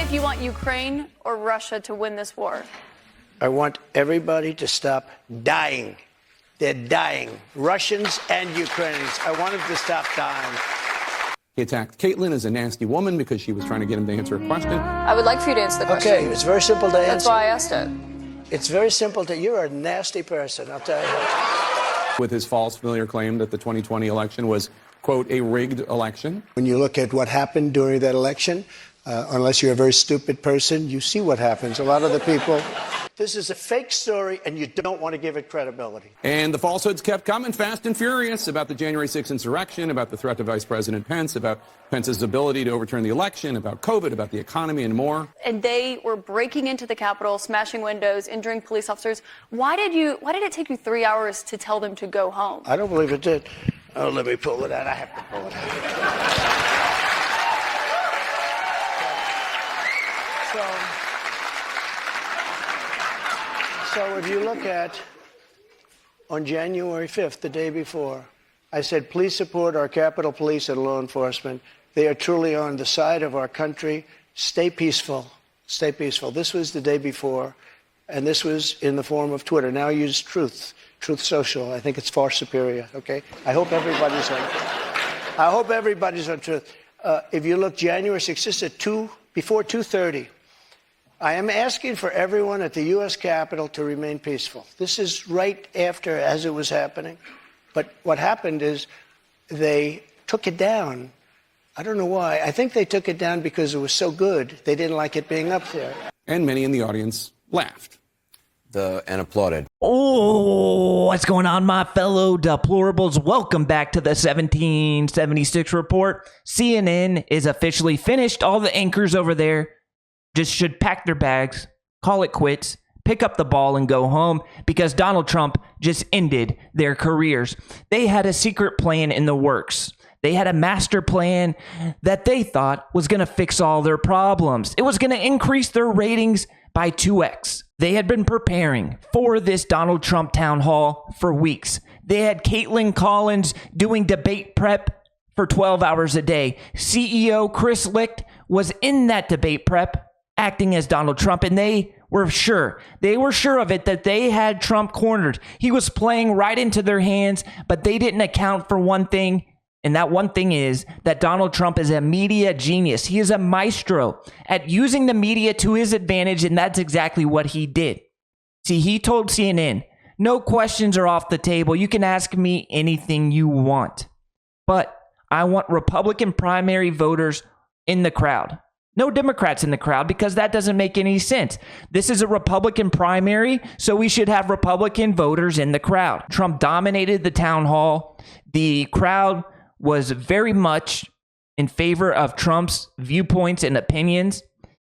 if you want Ukraine or Russia to win this war. I want everybody to stop dying. They're dying. Russians and Ukrainians. I want them to stop dying. He attacked Caitlyn as a nasty woman because she was trying to get him to answer a question. I would like for you to answer the question. Okay, it's very simple to answer. That's why I asked it. It's very simple to. You're a nasty person, I'll tell you. With his false familiar claim that the 2020 election was, quote, a rigged election. When you look at what happened during that election, unless you're a very stupid person, you see what happens. A lot of the people. This is a fake story, and you don't want to give it credibility. And the falsehoods kept coming fast and furious about the January 6th insurrection, about the threat to Vice President Pence, about Pence's ability to overturn the election, about COVID, about the economy, and more. And they were breaking into the Capitol, smashing windows, injuring police officers. Why did it take you 3 hours to tell them to go home? I don't believe it did. Oh, let me pull it out. I have to pull it out. So if you look at, on January 5th, the day before, I said, please support our Capitol Police and law enforcement. They are truly on the side of our country. Stay peaceful. Stay peaceful. This was the day before, and this was in the form of Twitter. Now I use Truth Social. I think it's far superior, okay? I hope everybody's on Truth. If you look January 6th, this is before 2:30. I am asking for everyone at the U.S. Capitol to remain peaceful. This is right after, as it was happening. But what happened is they took it down. I don't know why. I think they took it down because it was so good. They didn't like it being up there. And many in the audience laughed. And applauded. Oh, what's going on, my fellow deplorables? Welcome back to the 1776 report. CNN is officially finished. All the anchors over there just should pack their bags, call it quits, pick up the ball and go home because Donald Trump just ended their careers. They had a secret plan in the works. They had a master plan that they thought was going to fix all their problems. It was going to increase their ratings by 2x. They had been preparing for this Donald Trump town hall for weeks. They had Kaitlan Collins doing debate prep for 12 hours a day. CEO Chris Licht was in that debate prep acting as Donald Trump, and they were sure of it that they had Trump cornered. He was playing right into their hands, but they didn't account for one thing, and that one thing is that Donald Trump is a media genius. He is a maestro at using the media to his advantage, and that's exactly what he did. See, he told CNN, no questions are off the table. You can ask me anything you want, but I want Republican primary voters in the crowd. No Democrats in the crowd because that doesn't make any sense. This is a Republican primary, so we should have Republican voters in the crowd. Trump dominated the town hall. The crowd was very much in favor of Trump's viewpoints and opinions.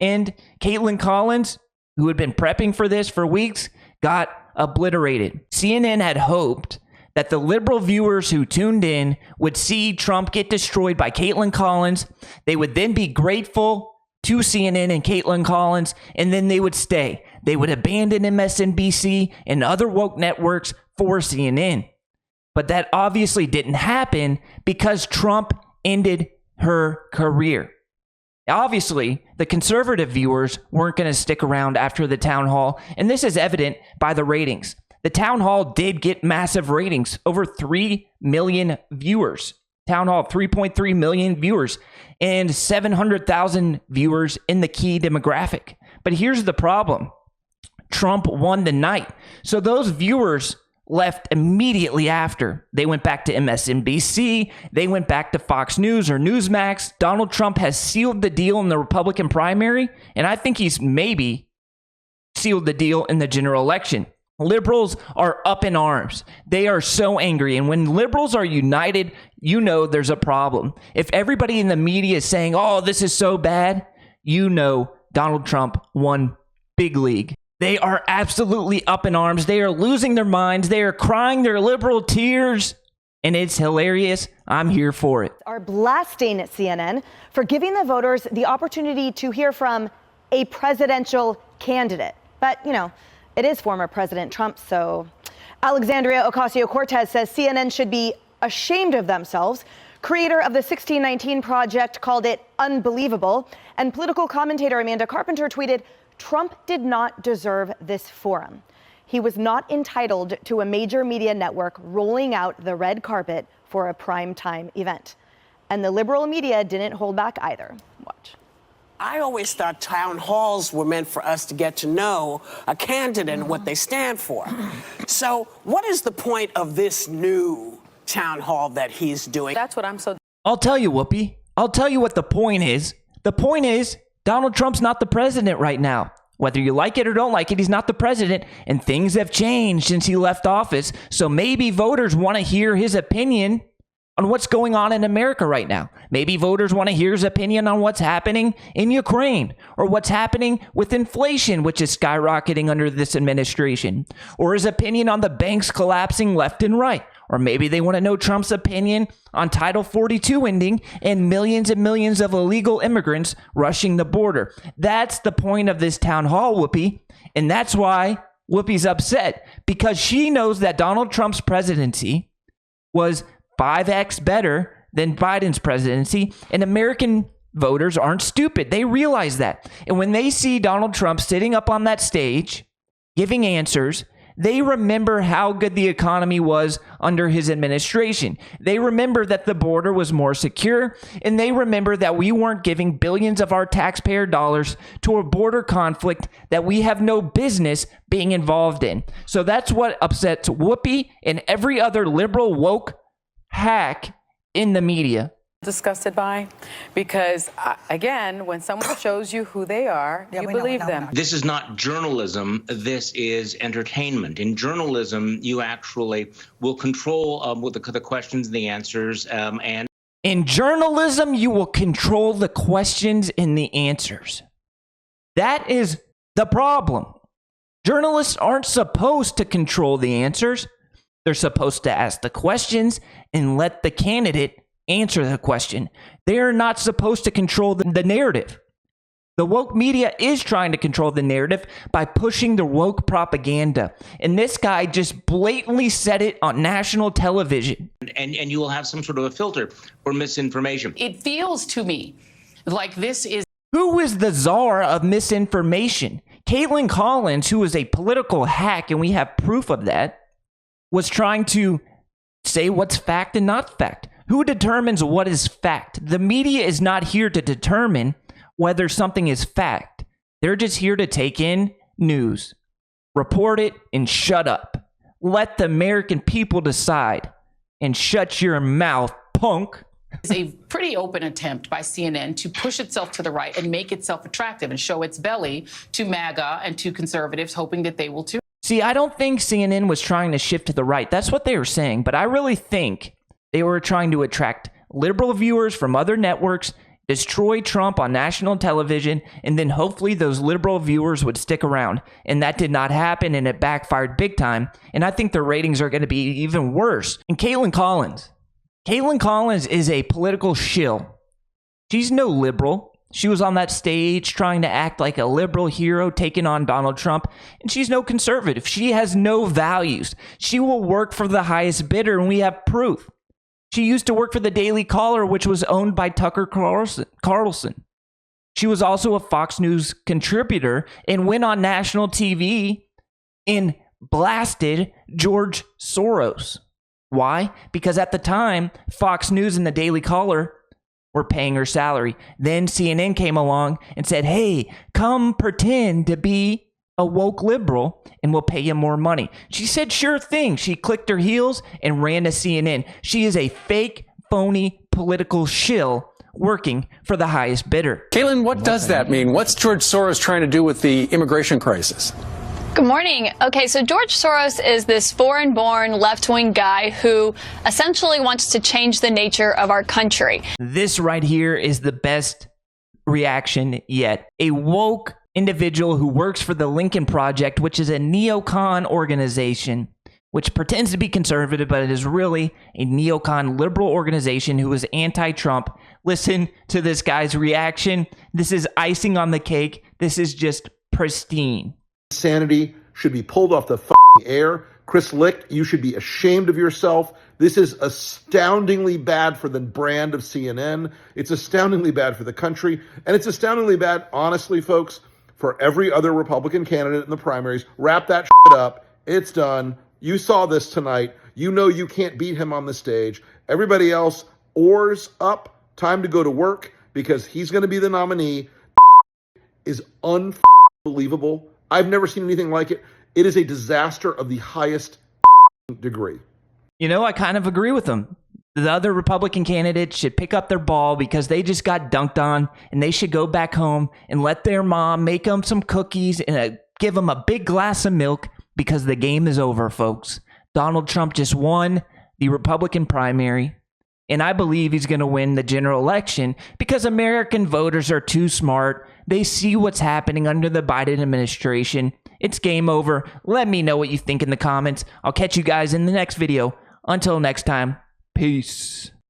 And Kaitlan Collins, who had been prepping for this for weeks, got obliterated. CNN had hoped that the liberal viewers who tuned in would see Trump get destroyed by Kaitlan Collins. They would then be grateful to CNN and Kaitlan Collins, and then they would stay. They would abandon MSNBC and other woke networks for CNN. But that obviously didn't happen because Trump ended her career. Obviously, the conservative viewers weren't going to stick around after the town hall, and this is evident by the ratings. The town hall did get massive ratings, over 3 million viewers. Town hall, 3.3 million viewers and 700,000 viewers in the key demographic. But here's the problem. Trump won the night. So those viewers left immediately after. They went back to MSNBC. They went back to Fox News or Newsmax. Donald Trump has sealed the deal in the Republican primary, and I think he's maybe sealed the deal in the general election. Liberals are up in arms. They are so angry. And when liberals are united, you know there's a problem. If everybody in the media is saying, oh, this is so bad, you know Donald Trump won big league. They are absolutely up in arms. They are losing their minds. They are crying their liberal tears. And it's hilarious. I'm here for it. Are blasting CNN for giving the voters the opportunity to hear from a presidential candidate. But, you know, it is former President Trump, so Alexandria Ocasio-Cortez says CNN should be ashamed of themselves Creator of the 1619 Project called it unbelievable, and political commentator Amanda Carpenter tweeted, "Trump did not deserve this forum. He was not entitled to a major media network rolling out the red carpet for a primetime event." And the liberal media didn't hold back either. Watch. I always thought town halls were meant for us to get to know a candidate and what they stand for. So what is the point of this new town hall that he's doing? That's what I'm so. I'll tell you, Whoopi. I'll tell you what the point is. The point is Donald Trump's not the president right now. Whether you like it or don't like it, he's not the president, and things have changed since he left office. So maybe voters want to hear his opinion on what's going on in America right now. Maybe voters want to hear his opinion on what's happening in Ukraine, or what's happening with inflation, which is skyrocketing under this administration, or his opinion on the banks collapsing left and right. Or maybe they want to know Trump's opinion on Title 42 ending and millions of illegal immigrants rushing the border. That's the point of this town hall, Whoopi. And that's why Whoopi's upset, because she knows that Donald Trump's presidency was 5x better than Biden's presidency, and American voters aren't stupid. They realize that. And when they see Donald Trump sitting up on that stage giving answers, they remember how good the economy was under his administration. They remember that the border was more secure, and they remember that we weren't giving billions of our taxpayer dollars to a border conflict that we have no business being involved in. So that's what upsets Whoopi and every other liberal woke hack in the media. Disgusted by, because again, when someone shows you who they are, you believe them. This is not journalism. This is entertainment. In journalism, you actually will control the questions and the answers. And in journalism, you will control the questions and the answers. That is the problem. Journalists aren't supposed to control the answers. They're supposed to ask the questions and let the candidate answer the question. They are not supposed to control the narrative. The woke media is trying to control the narrative by pushing the woke propaganda. And this guy just blatantly said it on national television. and you will have some sort of a filter for misinformation. It feels to me like this is... Who is the czar of misinformation? Kaitlan Collins, who is a political hack, and we have proof of that, was trying to say what's fact and not fact. Who determines what is fact? The media is not here to determine whether something is fact. They're just here to take in news, report it, and shut up. Let the American people decide. And shut your mouth, punk. It's a pretty open attempt by CNN to push itself to the right and make itself attractive and show its belly to MAGA and to conservatives, hoping that they will too. See, I don't think CNN was trying to shift to the right. That's what they were saying. But I really think they were trying to attract liberal viewers from other networks, destroy Trump on national television, and then hopefully those liberal viewers would stick around. And that did not happen, and it backfired big time. And I think the ratings are going to be even worse. And Kaitlan Collins is a political shill. She's no liberal. She was on that stage trying to act like a liberal hero taking on Donald Trump, and she's no conservative. She has no values. She will work for the highest bidder, and we have proof. She used to work for the Daily Caller, which was owned by Tucker Carlson. She was also a Fox News contributor and went on national TV and blasted George Soros. Why? Because at the time, Fox News and the Daily Caller were paying her salary. Then CNN came along and said, hey, come pretend to be a woke liberal and we'll pay you more money. She said, sure thing. She clicked her heels and ran to CNN. She is a fake, phony political shill working for the highest bidder. Caitlyn, what does that mean? What's George Soros trying to do with the immigration crisis? Good morning. Okay, so George Soros is this foreign-born left-wing guy who essentially wants to change the nature of our country. This right here is the best reaction yet. A woke individual who works for the Lincoln Project, which is a neocon organization, which pretends to be conservative, but it is really a neocon liberal organization who is anti-Trump. Listen to this guy's reaction. This is icing on the cake. This is just pristine. Sanity should be pulled off the air. Chris Licht, you should be ashamed of yourself. This is astoundingly bad for the brand of CNN. It's astoundingly bad for the country. And it's astoundingly bad, honestly, folks, for every other Republican candidate in the primaries. Wrap that shit up. It's done. You saw this tonight. You know you can't beat him on the stage. Everybody else, oars up. Time to go to work because he's going to be the nominee. Is unbelievable. I've never seen anything like it. It is a disaster of the highest degree. You know, I kind of agree with him. The other Republican candidates should pick up their ball because they just got dunked on, and they should go back home and let their mom make them some cookies and give them a big glass of milk because the game is over, folks. Donald Trump just won the Republican primary, and I believe he's going to win the general election because American voters are too smart. They see what's happening under the Biden administration. It's game over. Let me know what you think in the comments. I'll catch you guys in the next video. Until next time, peace.